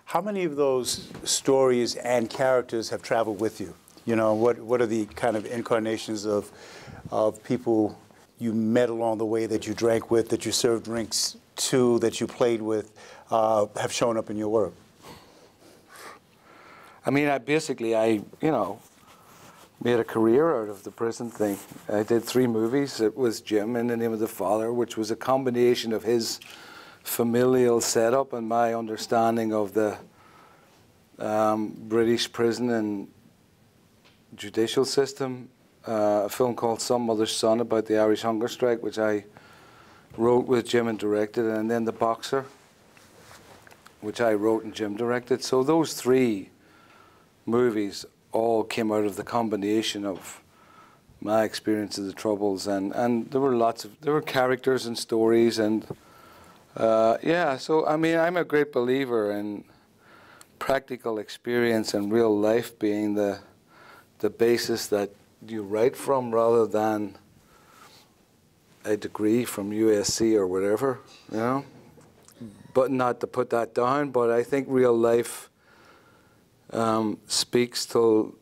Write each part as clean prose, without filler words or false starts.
How many of those stories and characters have traveled with you? You know, what are the kind of incarnations of people you met along the way, that you drank with, that you served drinks to, that you played with, have shown up in your work? I mean, I made a career out of the prison thing. I did 3 movies. It was Jim in the Name of the Father, which was a combination of his familial setup and my understanding of the British prison and judicial system. A film called Some Mother's Son about the Irish hunger strike, which I wrote with Jim and directed, and then The Boxer, which I wrote and Jim directed. So those 3 movies all came out of the combination of my experience of the Troubles, and there were characters and stories, and yeah, so I mean, I'm a great believer in practical experience and real life being the basis that you write from, rather than a degree from USC or whatever, you know. But not to put that down, but I think real life speaks to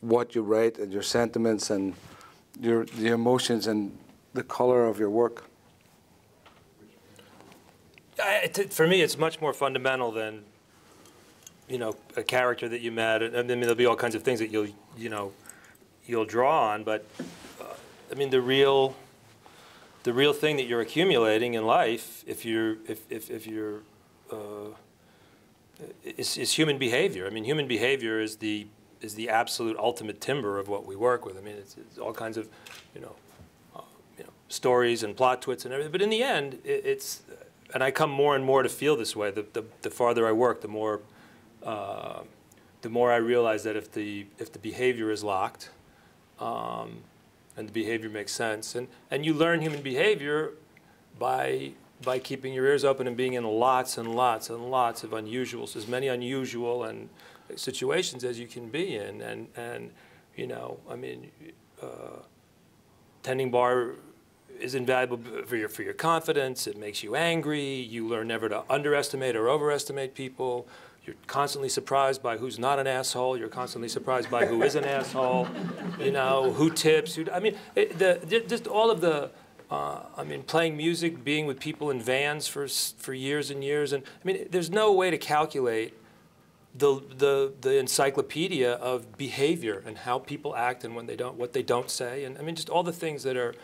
what you write and your sentiments and the emotions and the color of your work. For me, it's much more fundamental than, you know, a character that you met. I mean, there'll be all kinds of things that you'll draw on, but I mean, the real thing that you're accumulating in life, is human behavior. I mean, human behavior is the absolute ultimate timber of what we work with. I mean, it's all kinds of, stories and plot twists and everything. But in the end, and I come more and more to feel this way. The farther I work, the more I realize that if the behavior is locked, and the behavior makes sense, and you learn human behavior by keeping your ears open and being in lots and lots and lots of unusuals, as many unusual and situations as you can be in, and you know, I mean, tending bar is invaluable for your confidence. It makes you angry. You learn never to underestimate or overestimate people. You're constantly surprised by who's not an asshole. You're constantly surprised by who is an asshole. You know, who tips. I mean, just all of the. I mean, playing music, being with people in vans for years and years, and I mean, there's no way to calculate the encyclopedia of behavior and how people act and when they don't, what they don't say, and I mean, just all the things that are,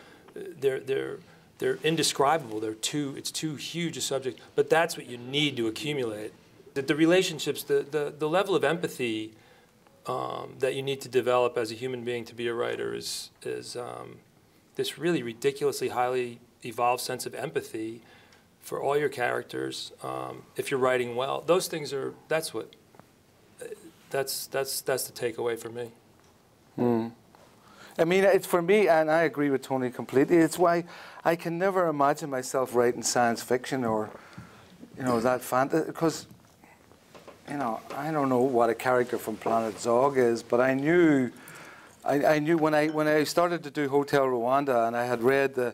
they're indescribable. It's too huge a subject, but that's what you need to accumulate. The relationships, the level of empathy that you need to develop as a human being to be a writer is this really ridiculously highly evolved sense of empathy for all your characters. If you're writing well, those things are. That's the takeaway for me. Mm. I mean, it's for me, and I agree with Tony completely. It's why I can never imagine myself writing science fiction or, you know, that fantasy, because, you know, I don't know what a character from Planet Zog is, but I knew when I started to do Hotel Rwanda, and I had read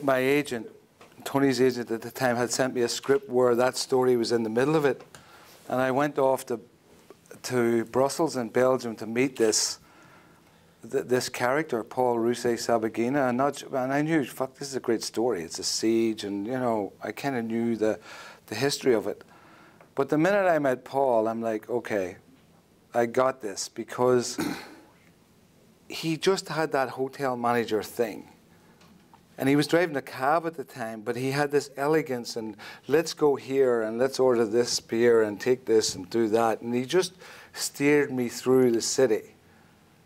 my agent, Tony's agent at the time, had sent me a script where that story was in the middle of it, and I went off to Brussels in Belgium to meet this character, Paul Russet-Sabagina, and I knew, fuck, this is a great story. It's a siege, and you know, I kind of knew the history of it. But the minute I met Paul, I'm like, okay, I got this, because he just had that hotel manager thing. And he was driving a cab at the time, but he had this elegance and let's go here and let's order this beer and take this and do that. And he just steered me through the city,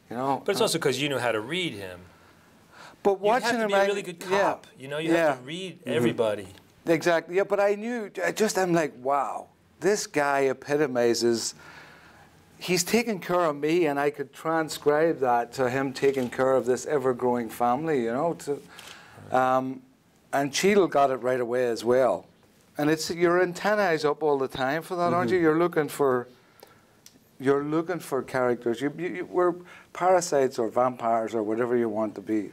you know. But it's also because you know how to read him. But watching him, you have to be a really good cop. Yeah, you know, you have to read everybody. Exactly. Yeah, but I knew. I'm like, wow, this guy epitomizes. He's taking care of me, and I could transcribe that to him taking care of this ever-growing family, you know. And Cheadle got it right away as well. And it's your antennae up all the time for that, aren't you? You're looking for characters. We're parasites or vampires or whatever you want to be.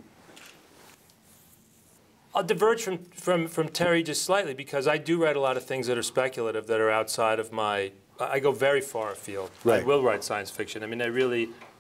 I'll diverge from Terry just slightly, because I do write a lot of things that are speculative, that are outside of my, I go very far afield. Right. I will write science fiction. I mean,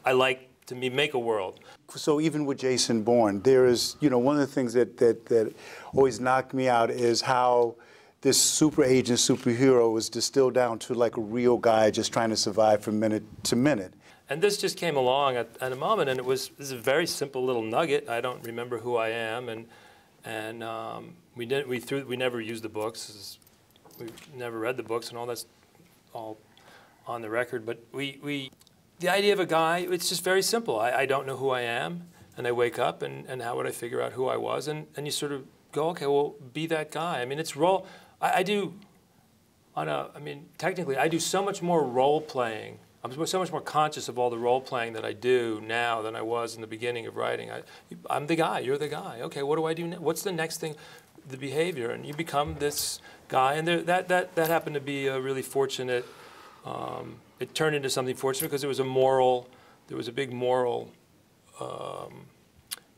I like to make a world. So even with Jason Bourne, there is, you know, one of the things that always knocked me out is how this super agent, superhero was distilled down to like a real guy just trying to survive from minute to minute. And this just came along at a moment, and this is a very simple little nugget. I don't remember who I am, and we never used the books. We never read the books, and all that's all on the record. But the idea of a guy, it's just very simple. I don't know who I am, and I wake up, and how would I figure out who I was? And you sort of go, okay, well, be that guy. I mean, it's role. I mean, technically, I do so much more role playing. I'm so much more conscious of all the role playing that I do now than I was in the beginning of writing. I'm the guy. You're the guy. Okay, what do I do? What's the next thing? The behavior, and you become this guy. And that happened to be a really fortunate. It turned into something fortunate because there was a big moral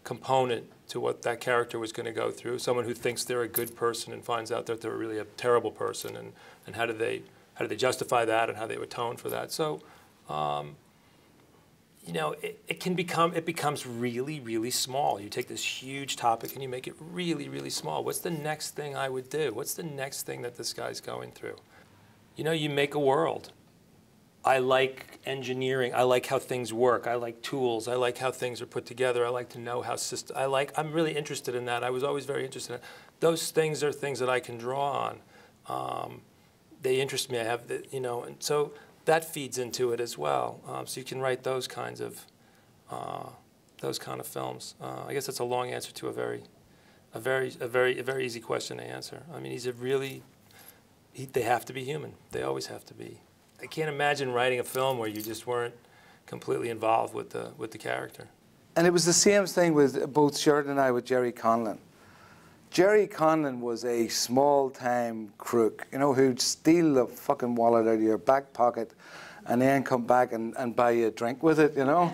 component to what that character was going to go through. Someone who thinks they're a good person and finds out that they're really a terrible person, and how do they justify that, and how they atone for that. So, you know, it becomes really, really small. You take this huge topic and you make it really, really small. What's the next thing I would do? What's the next thing that this guy's going through? You know, you make a world. I like engineering. I like how things work. I like tools. I like how things are put together. I like to know how I'm really interested in that. I was always very interested in it. Those things are things that I can draw on. They interest me. I have you know, and so that feeds into it as well. So you can write those kind of films. I guess that's a long answer to a very easy question to answer. I mean, they have to be human. They always have to be. I can't imagine writing a film where you just weren't completely involved with the character. And it was the same thing with both Sheridan and I with Jerry Conlon. Jerry Conlon was a small-time crook, you know, who'd steal the fucking wallet out of your back pocket and then come back and buy you a drink with it, you know.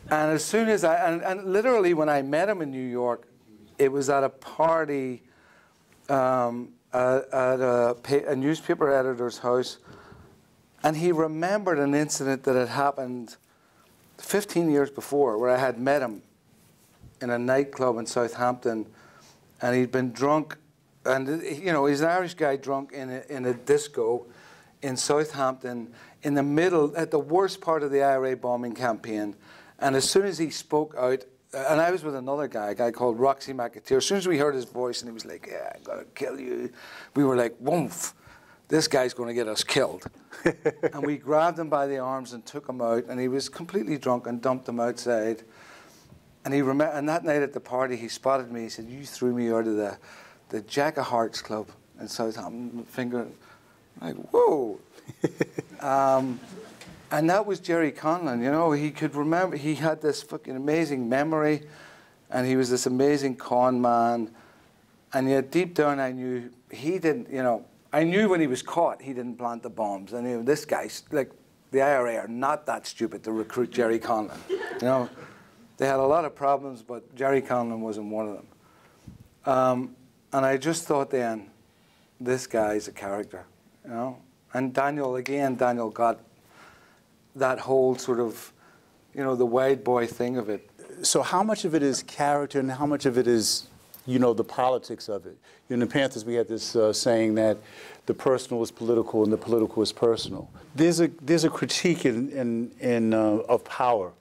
And as soon as and literally when I met him in New York, it was at a party at a newspaper editor's house, and he remembered an incident that had happened 15 years before, where I had met him in a nightclub in Southampton, and he'd been drunk, and you know, he's an Irish guy drunk in a disco in Southampton in the middle, at the worst part of the IRA bombing campaign. And as soon as he spoke out, and I was with another guy, a guy called Roxy McAteer. As soon as we heard his voice and he was like, yeah, I'm going to kill you, we were like, woof, this guy's going to get us killed. And we grabbed him by the arms and took him out, and he was completely drunk, and dumped him outside. And and that night at the party, he spotted me. He said, you threw me out of the Jack of Hearts Club in Southampton. Finger, I'm like, whoa. And that was Jerry Conlon, you know. He could remember, he had this fucking amazing memory, and he was this amazing con man. And yet deep down I knew he didn't, you know, I knew when he was caught he didn't plant the bombs. I knew this guy's, like, the IRA are not that stupid to recruit Jerry Conlon. You know, they had a lot of problems, but Jerry Conlon wasn't one of them. And I just thought then, this guy's a character, you know. And Daniel got that whole sort of, you know, the wide boy thing of it. So how much of it is character and how much of it is, you know, the politics of it? In the Panthers, we had this saying that the personal is political and the political is personal. There's a critique of power,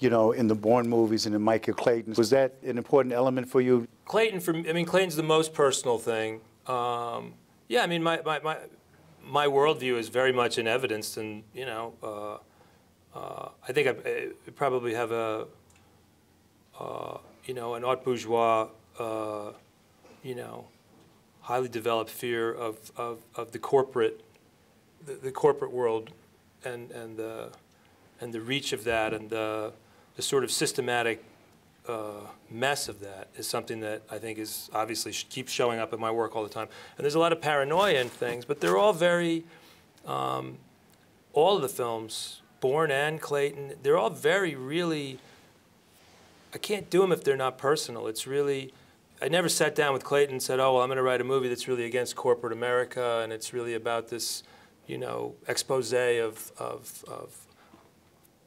you know, in the Bourne movies and in Michael Clayton. Was that an important element for you? Clayton's the most personal thing. Yeah, I mean, my worldview is very much in evidence, and you know, I think I probably have a you know, an haute bourgeois, you know, highly developed fear of the corporate world, and the reach of that, and the sort of systematic mess of that is something that I think is obviously keeps showing up in my work all the time. And there's a lot of paranoia and things, but they're all very, all of the films, Bourne and Clayton, they're all very really I can't do them if they're not personal. It's really, I never sat down with Clayton and said, oh, well, I'm going to write a movie that's really against corporate America, and it's really about this, you know, expose of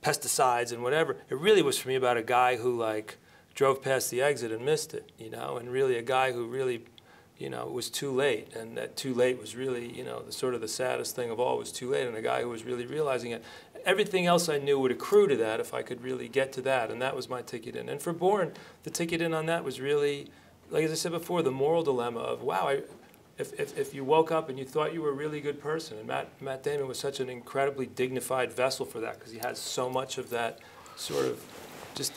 pesticides and whatever. It really was for me about a guy who, like, drove past the exit and missed it, you know, and really a guy who really, you know, it was too late, and that too late was really, you know, the sort of the saddest thing of all was too late, and a guy who was really realizing it. Everything else I knew would accrue to that if I could really get to that, and that was my ticket in. And for Bourne, the ticket in on that was really, like as I said before, the moral dilemma of, wow, if you woke up and you thought you were a really good person, and Matt Damon was such an incredibly dignified vessel for that, because he has so much of that sort of just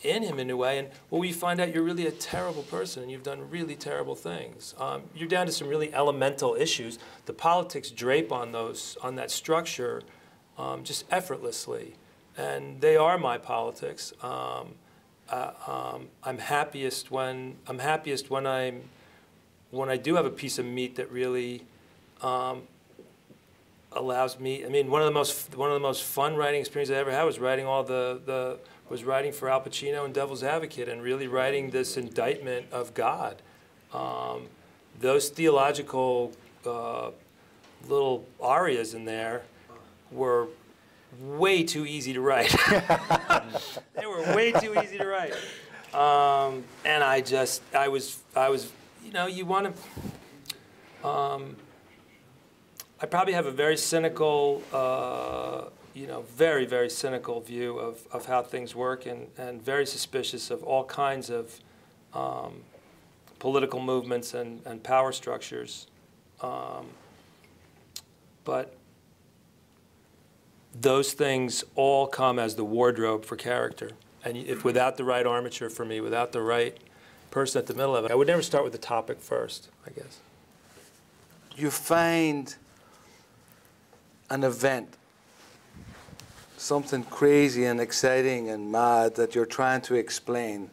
in him in a way, and well, you find out you're really a terrible person and you've done really terrible things. You're down to some really elemental issues. The politics drape on that structure just effortlessly, and they are my politics. I'm happiest when I do have a piece of meat that really allows me. I mean, one of the most fun writing experiences I ever had was writing was writing for Al Pacino in Devil's Advocate, and really writing this indictment of God. Those theological little arias in there were way too easy to write. They were way too easy to write. And I was, you know, you want to, I probably have a very cynical, you know, very, very cynical view of how things work, and very suspicious of all kinds of political movements and power structures. But those things all come as the wardrobe for character. And if without the right armature for me, without the right person at the middle of it, I would never start with the topic first, I guess. You find an event, something crazy and exciting and mad that you're trying to explain,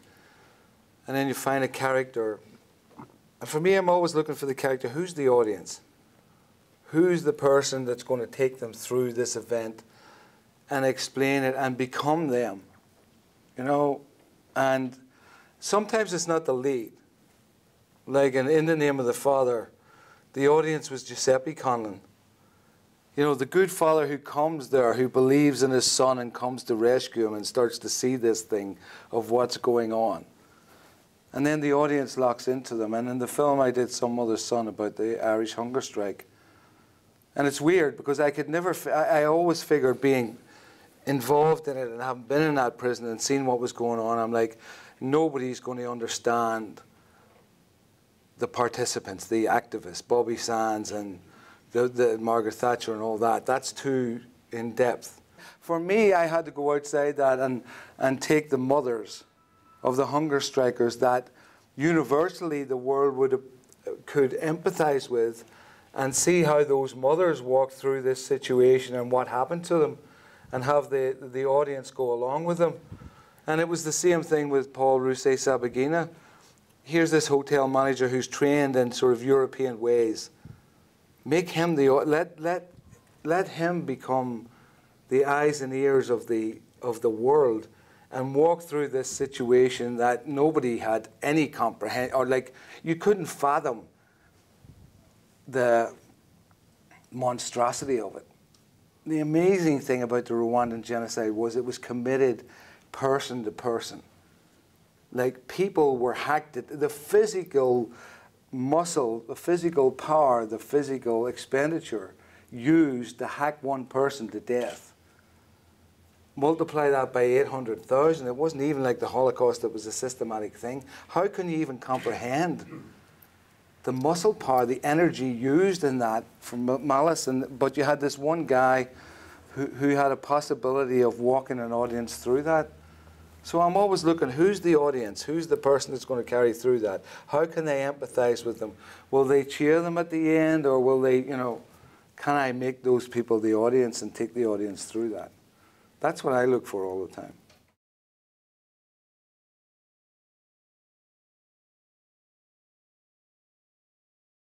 and then you find a character. And for me, I'm always looking for the character. Who's the audience? Who's the person that's going to take them through this event and explain it and become them? You know, and sometimes it's not the lead. Like in The Name of the Father, the audience was Giuseppe Conlon. You know, the good father who comes there, who believes in his son and comes to rescue him and starts to see this thing of what's going on. And then the audience locks into them. And in the film I did Some Mother's Son about the Irish hunger strike. And it's weird because I could never, I always figured being involved in it and having been in that prison and seen what was going on, I'm like, nobody's going to understand the participants, the activists, Bobby Sands and the Margaret Thatcher and all that. That's too in depth. For me, I had to go outside that and take the mothers of the hunger strikers that universally the world could empathize with, and see how those mothers walked through this situation and what happened to them, and have the audience go along with them. And it was the same thing with Paul Rusesabagina. Here's this hotel manager who's trained in sort of European ways. Make him let him become the eyes and ears of the world, and walk through this situation that nobody had any comprehension, or like you couldn't fathom the monstrosity of it. The amazing thing about the Rwandan genocide was it was committed person to person. Like people were hacked at the physical muscle, the physical power, the physical expenditure used to hack one person to death. Multiply that by 800,000, it wasn't even like the Holocaust, it was a systematic thing. How can you even comprehend the muscle power, the energy used in that for malice? But you had this one guy who had a possibility of walking an audience through that. So I'm always looking, who's the audience? Who's the person that's going to carry through that? How can they empathize with them? Will they cheer them at the end, or will they, you know, can I make those people the audience and take the audience through that? That's what I look for all the time.